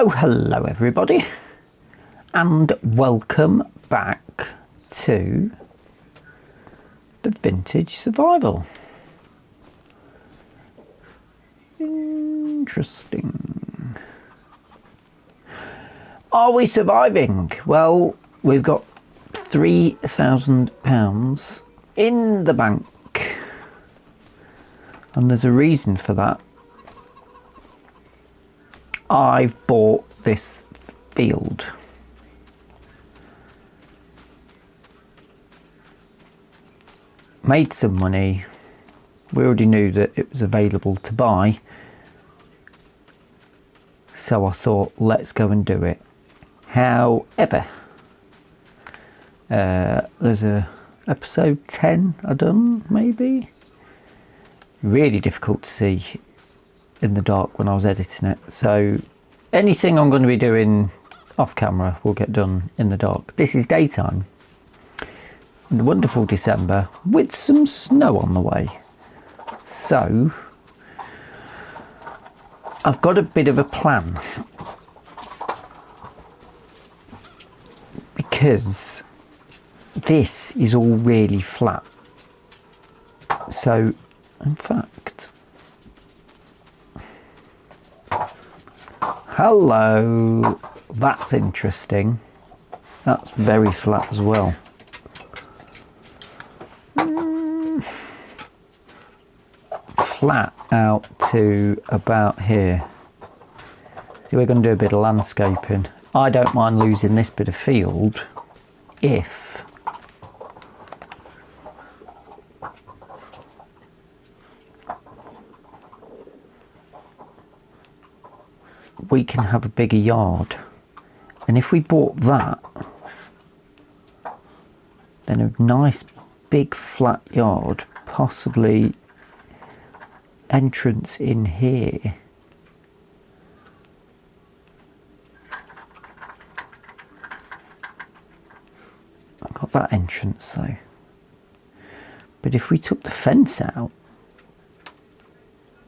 Hello everybody, and welcome back to the Vintage Survival. Interesting. Are we surviving? Well, we've got £3,000 in the bank, and there's a reason for that. I've bought this field. Made some money. We already knew that it was available to buy. So I thought, let's go and do it. However, there's a episode 10 I done, maybe. Really difficult to see in the dark when I was editing it, so anything I'm going to be doing off camera will get done in the dark. This is daytime in wonderful December with some snow on the way, so I've got a bit of a plan, because this is all really flat. So in fact, hello, that's interesting. That's very flat as well. Flat out to about here. So we're going to do a bit of landscaping. I don't mind losing this bit of field if we can have a bigger yard. And if we bought that, then a nice big flat yard, possibly entrance in here. I've got that entrance though. But if we took the fence out,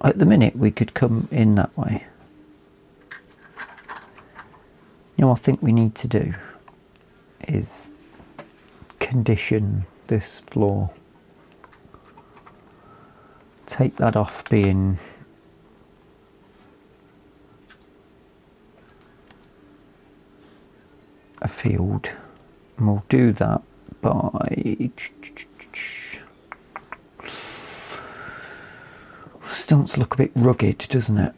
at the minute we could come in that way. You know what I think we need to do is condition this floor. Take that off being a field, and we'll do that by starts to look a bit rugged, doesn't it?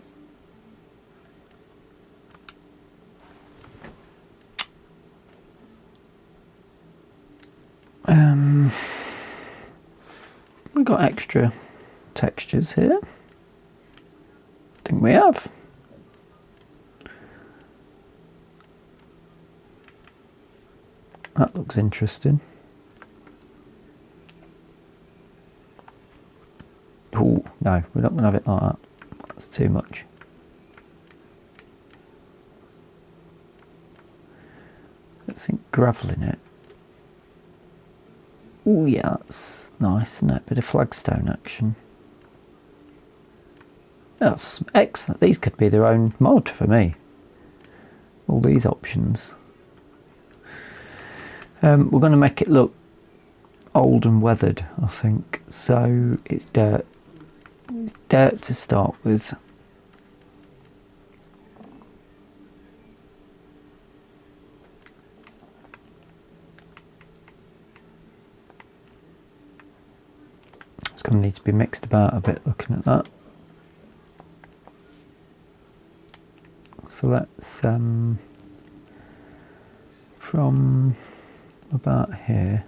We've got extra textures here. I think we have. That looks interesting. Oh, no, we're not going to have it like that. That's too much. I think gravel in it. Oh yeah, that's nice, isn't it? Bit of flagstone action. That's excellent. These could be their own mod for me. All these options. We're going to make it look old and weathered, I think. So it's dirt. It's dirt to start with. It's going to need to be mixed about a bit looking at that. So that's from about here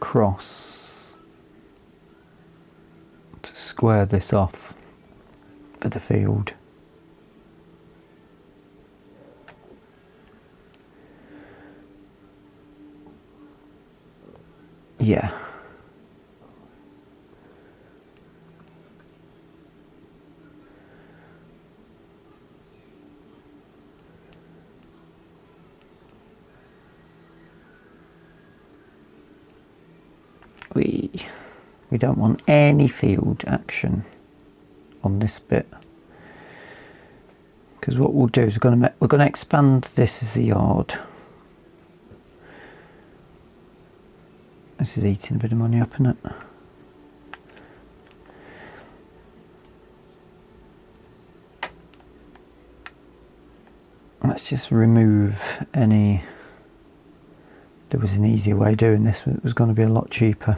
across to square this off for the field. Yeah. We don't want any field action on this bit, because what we'll do is we're going to expand this as the yard. This is eating a bit of money up, isn't it? Let's just remove any. There was an easier way of doing this, but it was going to be a lot cheaper.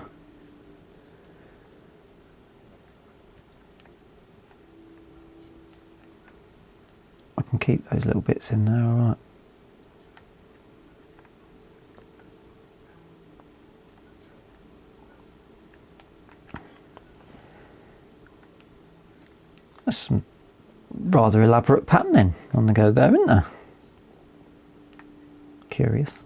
I can keep those little bits in there, alright. That's some rather elaborate patterning on the go there, isn't there? Curious.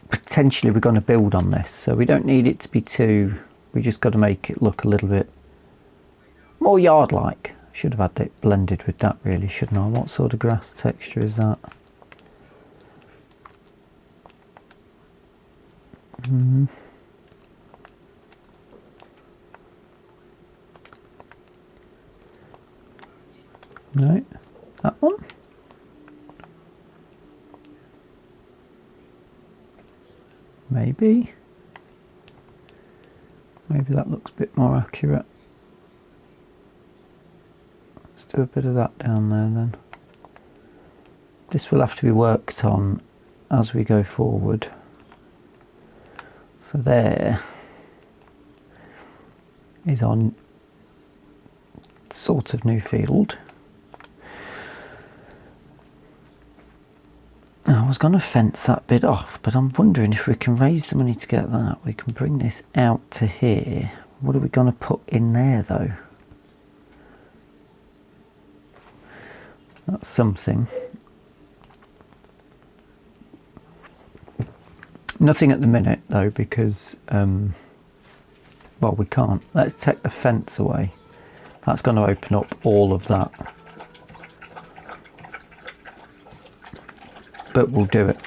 Potentially we're going to build on this, so we don't need it to be too, we just got to make it look a little bit more yard-like. Should have had it blended with that really, shouldn't I? What sort of grass texture is that? No, that one. Maybe that looks a bit more accurate. Let's do a bit of that down there then. This will have to be worked on as we go forward. So there is on sort of new field. I was going to fence that bit off, but I'm wondering if we can raise the money to get that. We can bring this out to here. What are we going to put in there though? That's something. Nothing at the minute though, because well, we can't. Let's take the fence away. That's going to open up all of that. But we'll do it.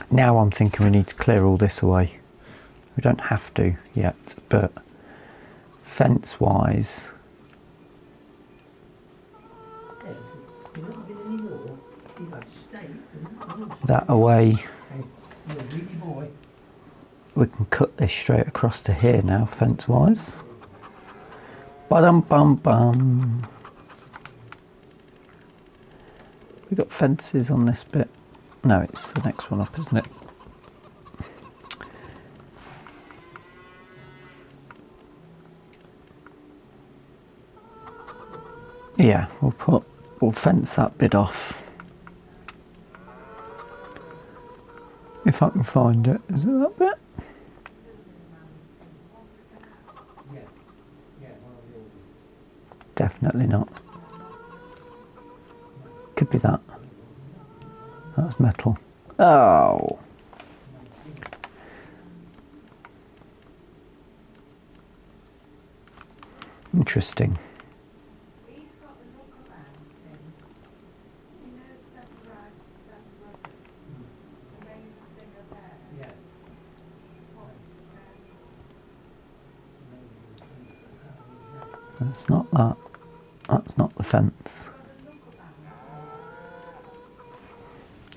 Now I'm thinking we need to clear all this away. We don't have to yet, but fence wise, that away, we can cut this straight across to here now, fence wise. Ba-dum bum bum. We've got fences on this bit. No, it's the next one up, isn't it? Yeah, we'll fence that bit off. If I can find it. Is it that bit? Definitely not. Could be that. That's metal. Oh. Interesting. That's not that. That's not the fence.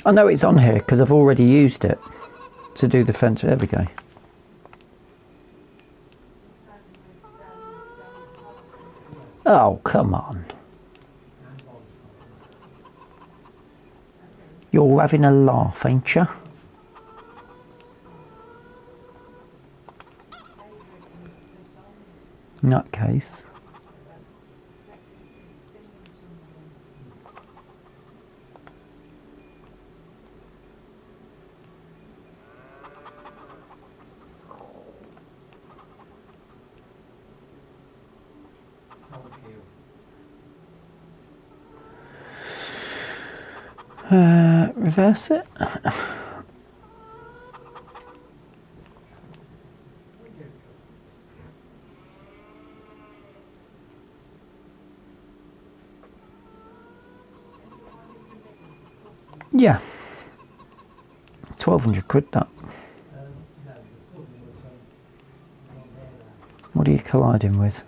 I know it's on here because I've already used it to do the fence. There we go. Oh, come on. You're having a laugh, ain't you? In that case, reverse it. Yeah, 1,200 quid that. What are you colliding with?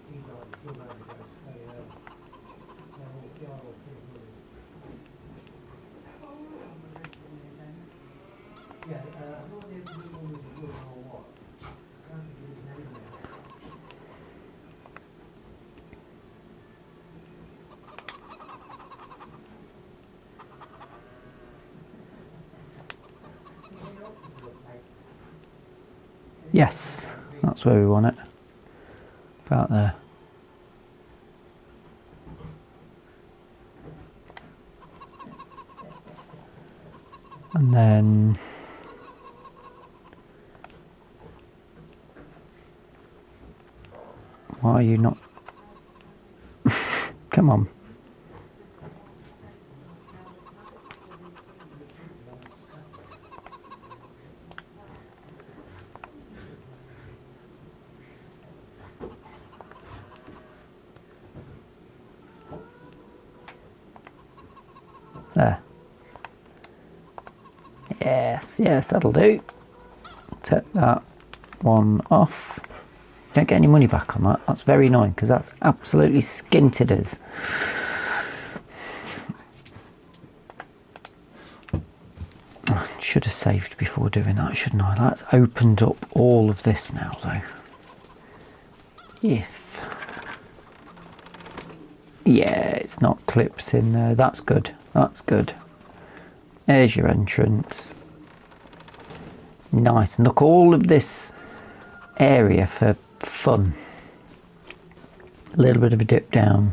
Yes, that's where we want it. About there. And then why are you not? Come on. There. Yes, that'll do. Take that one off. Don't get any money back on that. That's very annoying because that's absolutely skinted us. I should have saved before doing that, shouldn't I? That's opened up all of this now, though. If... yeah, it's not clipped in there. That's good. That's good. There's your entrance. Nice. And look, all of this area for fun. A little bit of a dip down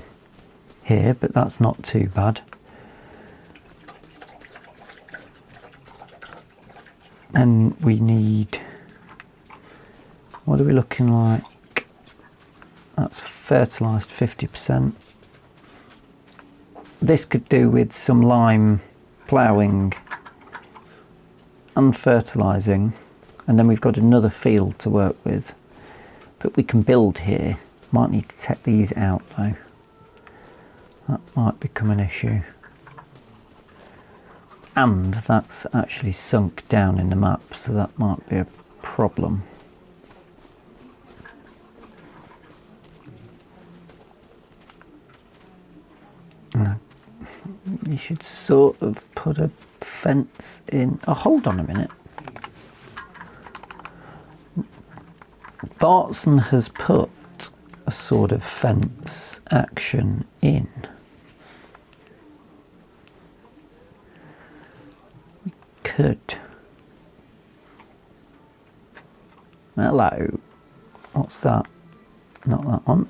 here, but that's not too bad. And we need... what are we looking like? That's fertilised 50%. This could do with some lime ploughing and fertilising, and then we've got another field to work with. But we can build here. Might need to take these out though. That might become an issue. And that's actually sunk down in the map, so that might be a problem. You should sort of put a fence in. Oh, hold on a minute. Bartson has put a sort of fence action in. We could. Hello. What's that? Not that one.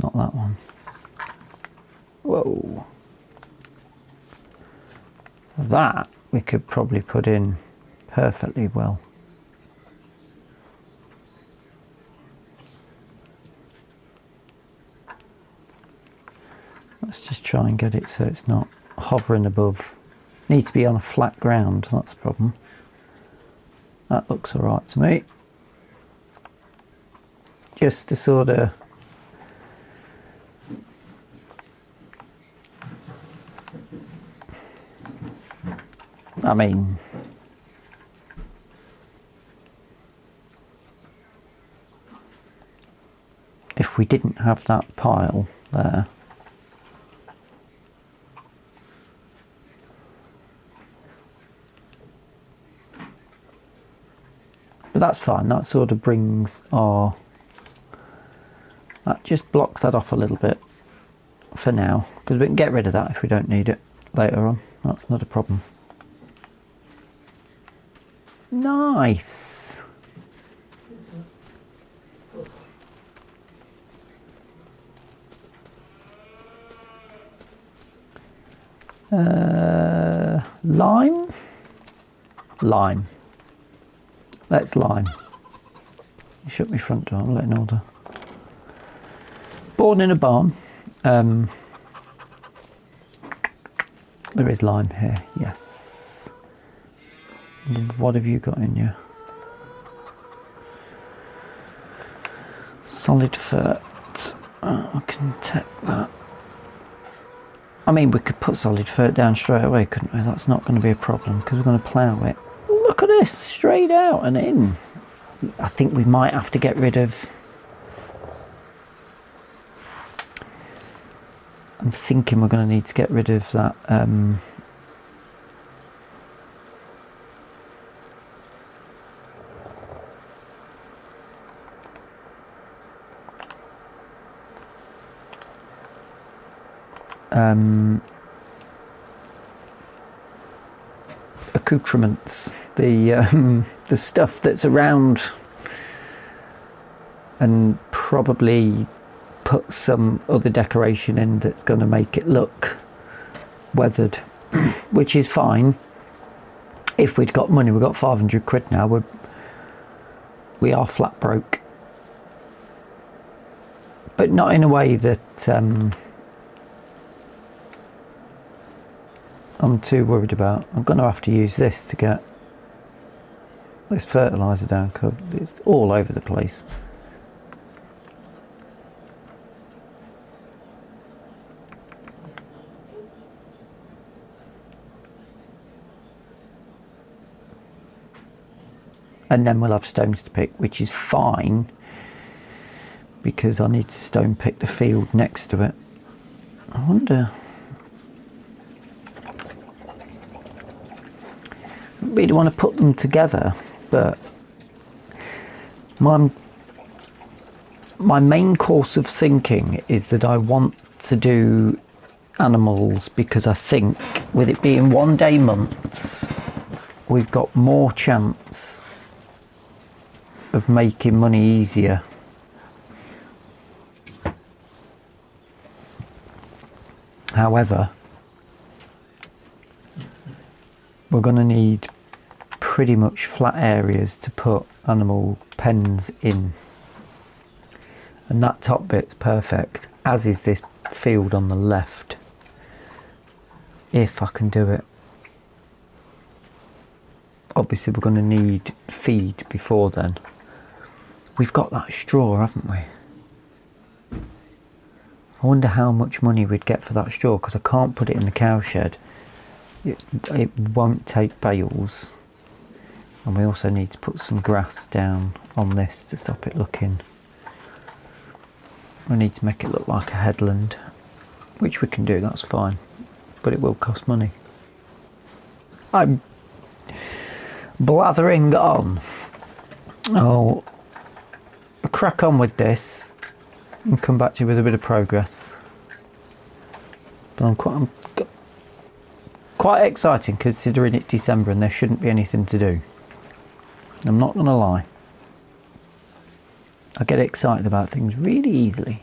Not that one. Whoa. That we could probably put in perfectly well. Let's just try and get it so it's not hovering above. Needs to be on a flat ground, that's the problem. That looks alright to me. Just to sort of... I mean... if we didn't have that pile there... but that's fine, that sort of brings our... that just blocks that off a little bit for now, because we can get rid of that if we don't need it later on. That's not a problem. Nice! Lime. Let's lime. You shut my front door. I'm letting order. Born in a barn. There is lime here. Yes. What have you got in you? Solid fert. Oh, I can take that. I mean, we could put solid fert down straight away, couldn't we? That's not going to be a problem because we're going to plough it. Look at this, straight out and in. I think we might have to get rid of... I'm thinking we're going to need to get rid of that... accoutrements, the stuff that's around, and probably put some other decoration in that's going to make it look weathered, which is fine. If we'd got money, we've got 500 quid now, we are flat broke, but not in a way that I'm too worried about. I'm going to have to use this to get this fertiliser down because it's all over the place. And then we'll have stones to pick, which is fine because I need to stone pick the field next to it. I wonder... really want to put them together, but my main course of thinking is that I want to do animals because I think with it being 1 day months we've got more chance of making money easier. However, we're going to need pretty much flat areas to put animal pens in, and that top bit's perfect, as is this field on the left, if I can do it. Obviously we're going to need feed before then. We've got that straw, haven't we? I wonder how much money we'd get for that straw, because I can't put it in the cow shed. It won't take bales, and we also need to put some grass down on this to stop it looking... I need to make it look like a headland, which we can do, that's fine, but it will cost money. I'm blathering on. I'll crack on with this and come back to you with a bit of progress, but I'm quite exciting considering it's December and there shouldn't be anything to do. I'm not going to lie. I get excited about things really easily.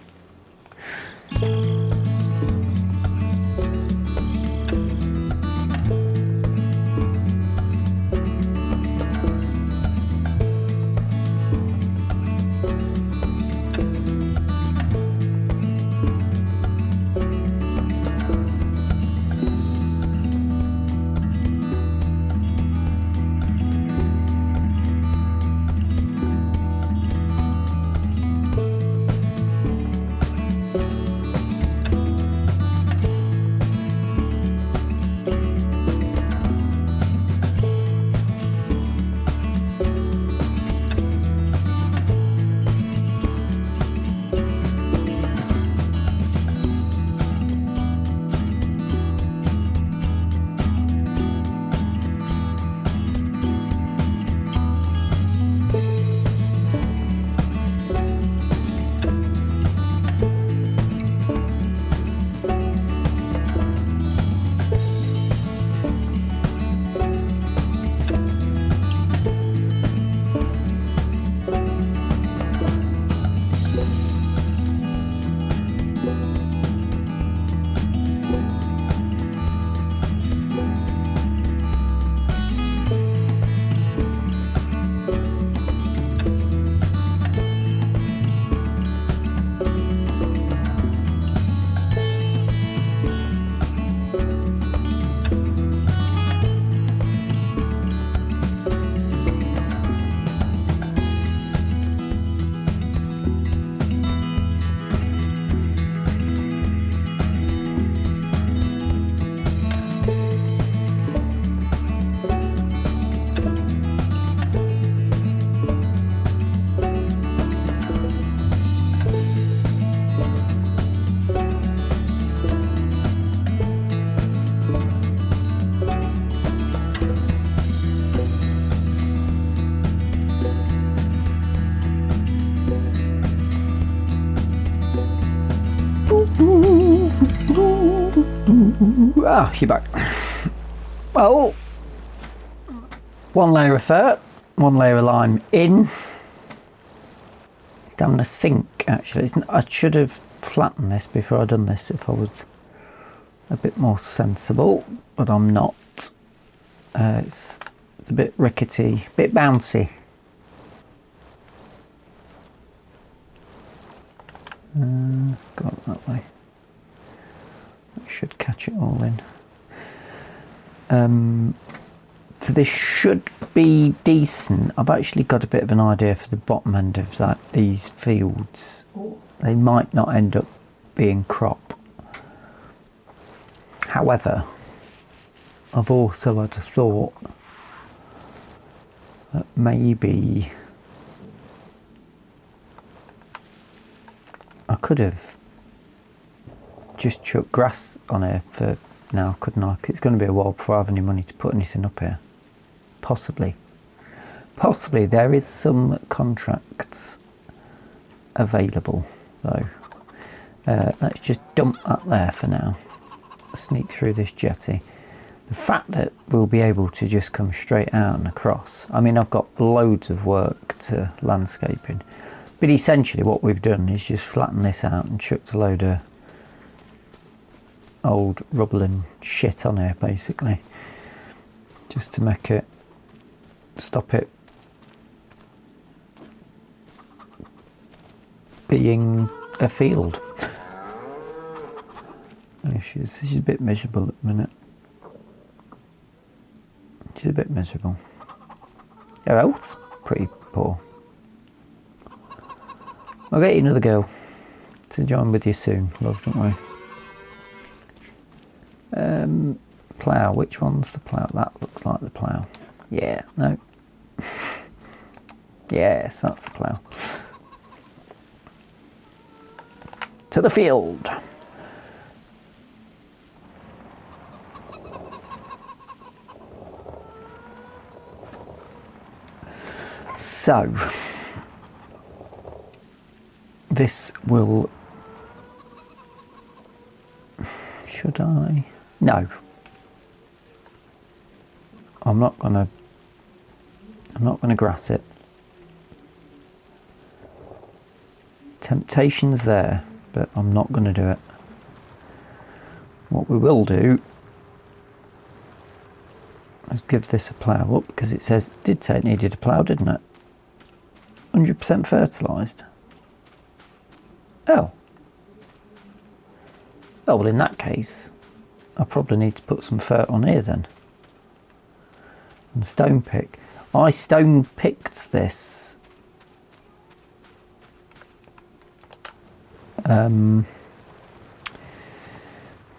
You're back. Well, one layer of fur, one layer of lime in. I'm having to think, actually. I should have flattened this before I'd done this if I was a bit more sensible, but I'm not. It's a bit rickety, a bit bouncy. Go up that way. That should catch it all in. So this should be decent. I've actually got a bit of an idea for the bottom end of these fields. They might not end up being crop. However, I've also had a thought that maybe I could have just chucked grass on here for now, couldn't I? 'Cause it's going to be a while before I have any money to put anything up here. Possibly there is some contracts available though. Let's just dump that there for now. Sneak through this jetty. The fact that we'll be able to just come straight out and across. I mean, I've got loads of work to landscaping, but essentially what we've done is just flatten this out and chucked a load of old rubble and shit on here, basically, just to make it stop it being a field. She's a bit miserable at the minute. She's a bit miserable. Her health's pretty poor. I'll get you another girl to join with you soon, love, don't we? Plough, which one's the plough? That looks like the plough. Yeah, no. Yes, that's the plough. To the field. So, this will, should I? No. I'm not gonna grass it. Temptation's there, but I'm not gonna do it. What we will do is give this a plough up, because it did say it needed a plough, didn't it? 100% fertilised. Oh. Oh, well, in that case, I probably need to put some fert on here then. And stone pick. I stone picked this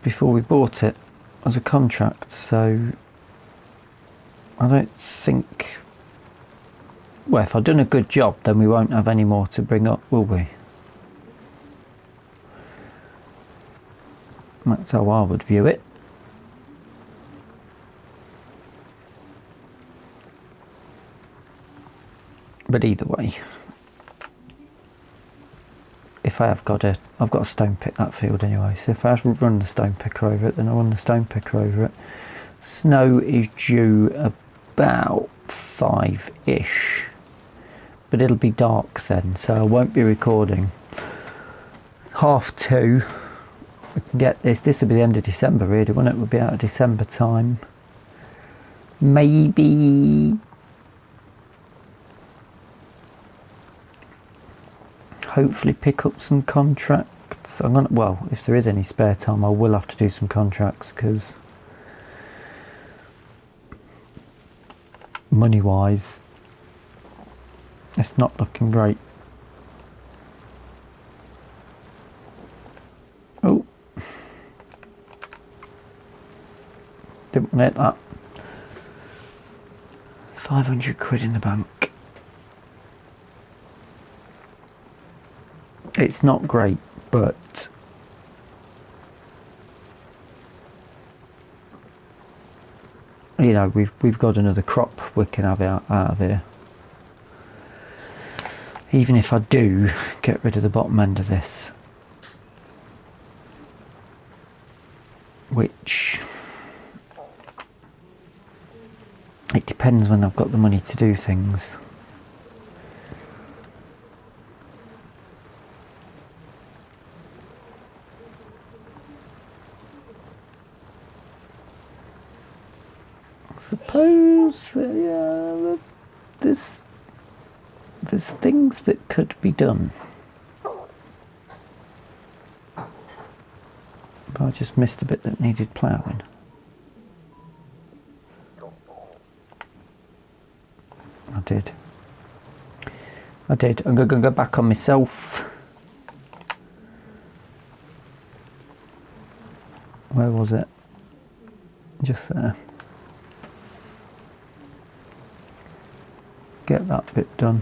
before we bought it as a contract, so I don't think, well, if I've done a good job, then we won't have any more to bring up, will we? That's how I would view it. But either way, if I've got to stone pick that field anyway, so if I have to run the stone picker over it, then I'll run the stone picker over it. Snow is due about 5-ish, but it'll be dark then, so I won't be recording. 2:30. We can get this will be the end of December really, won't it? We'll be out of December time. Maybe hopefully pick up some contracts. Well, if there is any spare time, I will have to do some contracts, because money wise it's not looking great. Oh, didn't want to hit that. 500 quid in the bank. It's not great, but you know, we've got another crop we can have out of here. Even if I do get rid of the bottom end of this, which It depends when I've got the money to do things. I suppose that, yeah, there's things that could be done. But I just missed a bit that needed ploughing. I did. I'm going to go back on myself. Where was it? Just there. Get that bit done.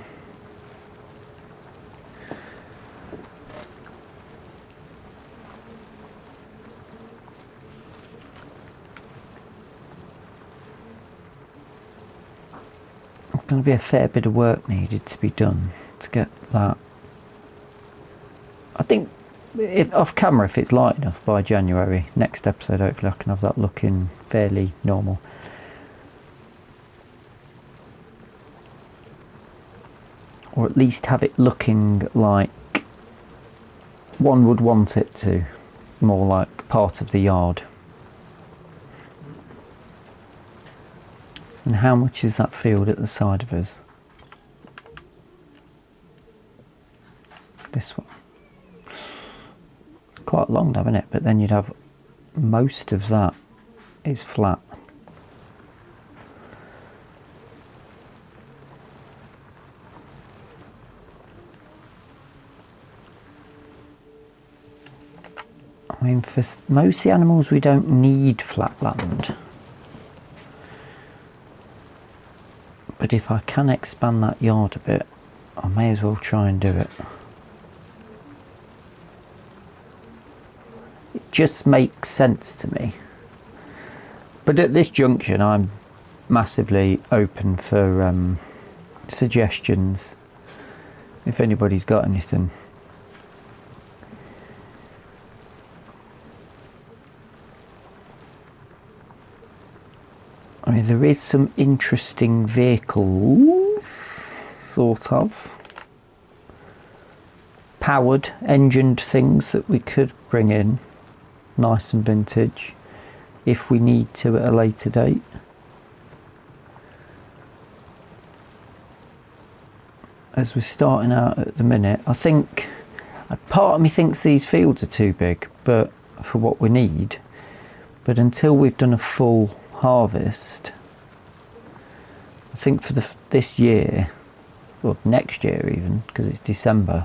There's going to be a fair bit of work needed to be done to get that. I think if off camera, if it's light enough by January, next episode hopefully I can have that looking fairly normal. Or at least have it looking like one would want it to, more like part of the yard. And how much is that field at the side of us? This one. Quite long, haven't it? But then you'd have most of that is flat. I mean, for most of the animals we don't need flat land. But if I can expand that yard a bit, I may as well try and do it. It just makes sense to me. But at this junction I'm massively open for suggestions if anybody's got anything. I mean, there is some interesting vehicles, sort of. Powered, engined things that we could bring in, nice and vintage, if we need to at a later date. As we're starting out at the minute, I think, part of me thinks these fields are too big, but for what we need. But until we've done a full harvest, I think for this year, or next year even, because it's December,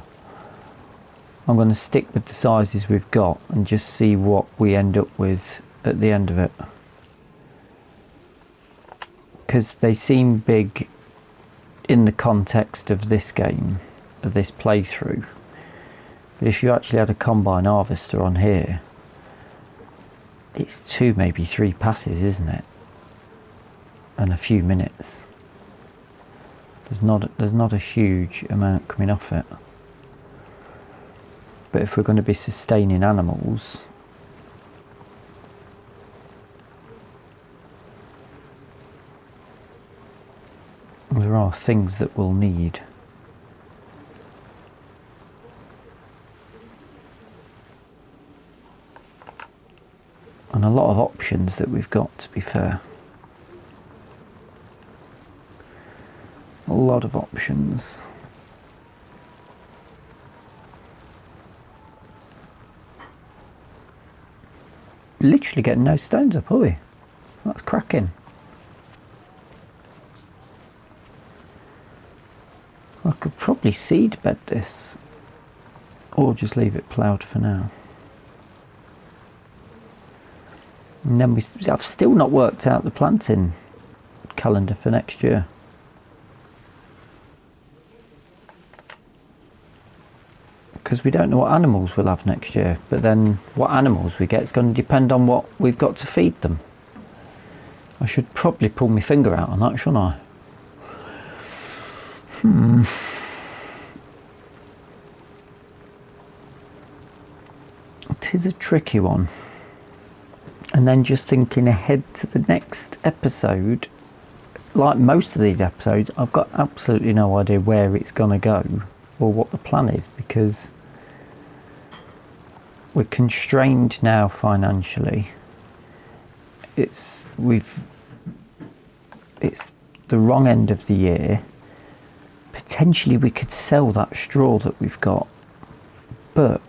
I'm going to stick with the sizes we've got and just see what we end up with at the end of it, because they seem big in the context of this game, of this playthrough. But if you actually had a combine harvester on here, it's 2, maybe 3 passes, isn't it? And a few minutes. There's not a huge amount coming off it. But if we're going to be sustaining animals, there are things that we'll need. And a lot of options that we've got, to be fair. A lot of options. Literally getting no stones up, are we? That's cracking. I could probably seed bed this, or just leave it ploughed for now. And then I've still not worked out the planting calendar for next year. Because we don't know what animals we'll have next year, but then what animals we get is going to depend on what we've got to feed them. I should probably pull my finger out on that, shouldn't I? It is a tricky one. And then just thinking ahead to the next episode, like most of these episodes, I've got absolutely no idea where it's going to go or what the plan is, because we're constrained now financially. It's the wrong end of the year. Potentially we could sell that straw that we've got, but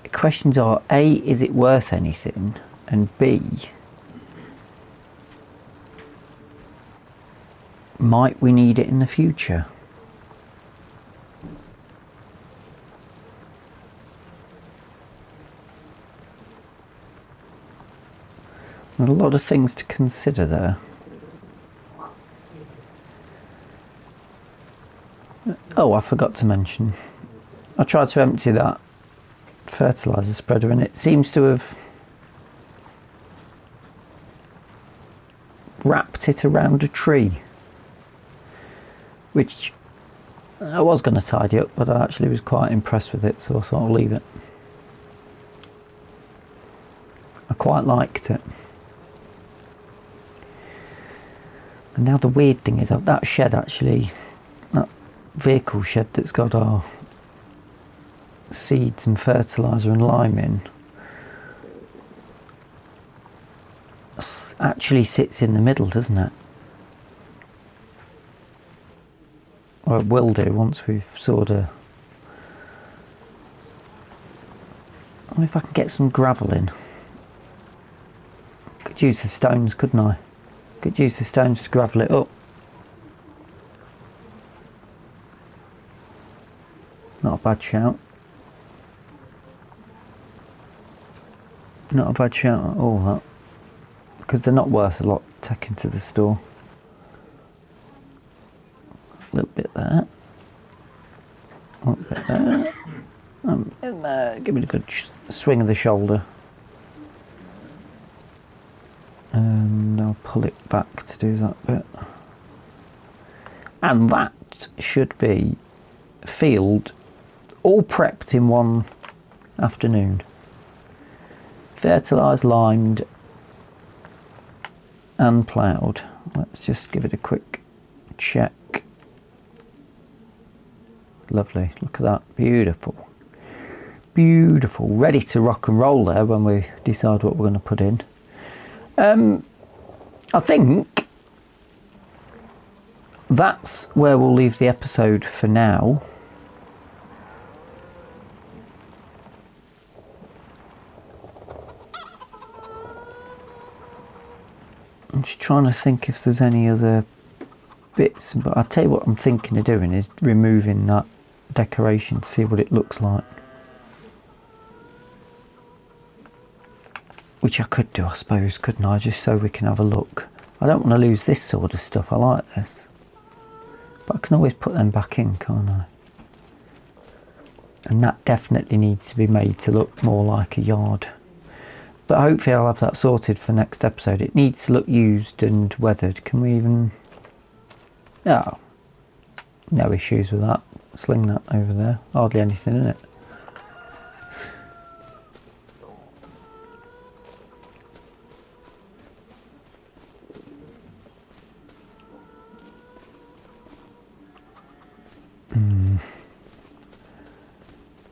the questions are, A, is it worth anything, and B, might we need it in the future? There's a lot of things to consider there. Oh, I forgot to mention, I tried to empty that fertiliser spreader and it seems to have wrapped it around a tree, which I was going to tidy up, but I actually was quite impressed with it, so I thought I'll leave it. I quite liked it. And now the weird thing is that shed, actually, that vehicle shed that's got our seeds and fertiliser and lime in, actually sits in the middle, doesn't it? Or it will do once we've sort of... I wonder if I can get some gravel in. Could use the stones, couldn't I? Could use the stones to gravel it up. Not a bad shout. Not a bad shout at all, that. Because they're not worth a lot taken to the store. A little bit there. A little bit there. And there. Give it a good swing of the shoulder. And I'll pull it back to do that bit. And that should be field all prepped in one afternoon. Fertilised, limed and ploughed. Let's just give it a quick check. Lovely, look at that, beautiful. Beautiful, ready to rock and roll there when we decide what we're going to put in. I think that's where we'll leave the episode for now. I'm just trying to think if there's any other bits, but I'll tell you what I'm thinking of doing is removing that decoration to see what it looks like. Which I could do, I suppose, couldn't I? Just so we can have a look. I don't want to lose this sort of stuff. I like this. But I can always put them back in, can't I? And that definitely needs to be made to look more like a yard. But hopefully I'll have that sorted for next episode. It needs to look used and weathered. Can we even... Oh, no issues with that. Sling that over there. Hardly anything in it.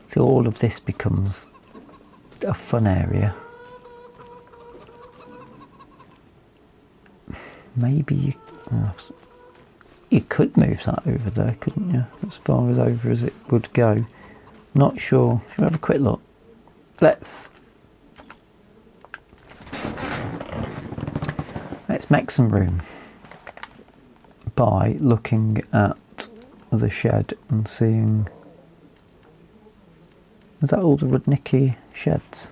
So all of this becomes a fun area. Maybe you could move that over there, couldn't you? As far as over as it would go. Not sure. Should we have a quick look? Let's make some room by looking at the shed and seeing... Is that all the Rudniki sheds?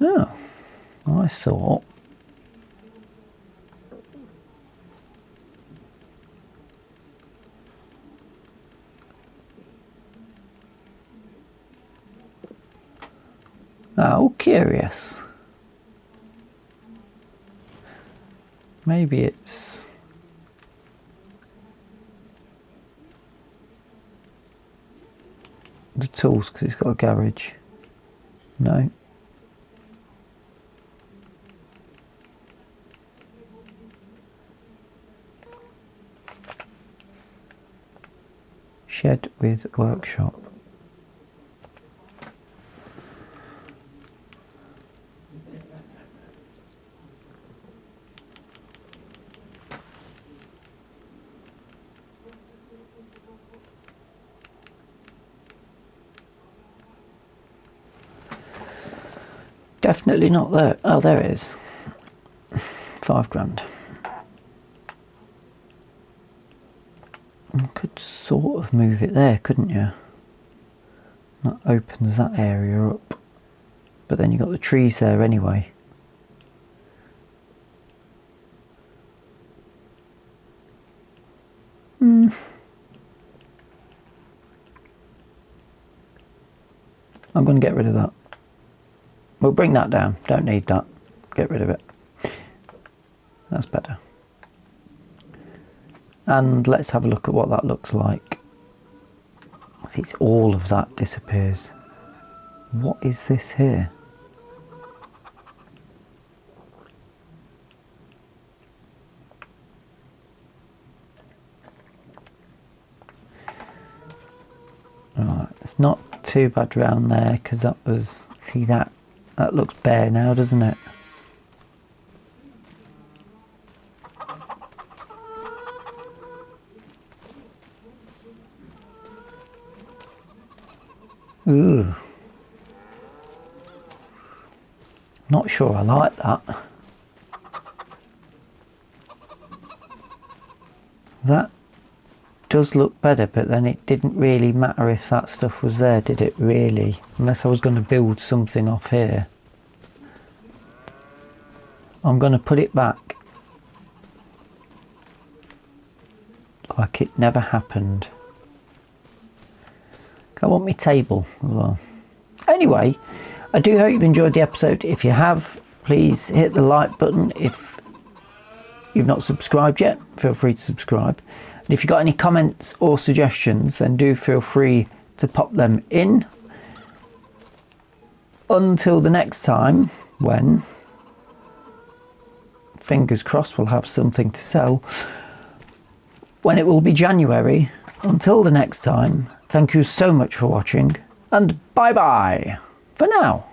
Oh, I thought... Oh, curious. Maybe it's... the tools, because it's got a garage. No. Shed with workshop. Definitely not there. Oh, there it is. £5 grand. You could sort of move it there, couldn't you? That opens that area up. But then you've got the trees there anyway. I'm going to get rid of that. We'll bring that down. Don't need that. Get rid of it. That's better. And let's have a look at what that looks like. See, it's all of that disappears. What is this here? Right, it's not too bad round there because that was, see that looks bare now, doesn't it? Ooh. Not sure I like that. That does look better, but then it didn't really matter if that stuff was there, did it really? Unless I was going to build something off here. I'm going to put it back like it never happened. I want my table as well. Anyway, I do hope you've enjoyed the episode. If you have, please hit the like button. If you've not subscribed yet, feel free to subscribe. And if you've got any comments or suggestions, then do feel free to pop them in. Until the next time, when, fingers crossed, we'll have something to sell, when it will be January. Until the next time, thank you so much for watching, and bye bye for now.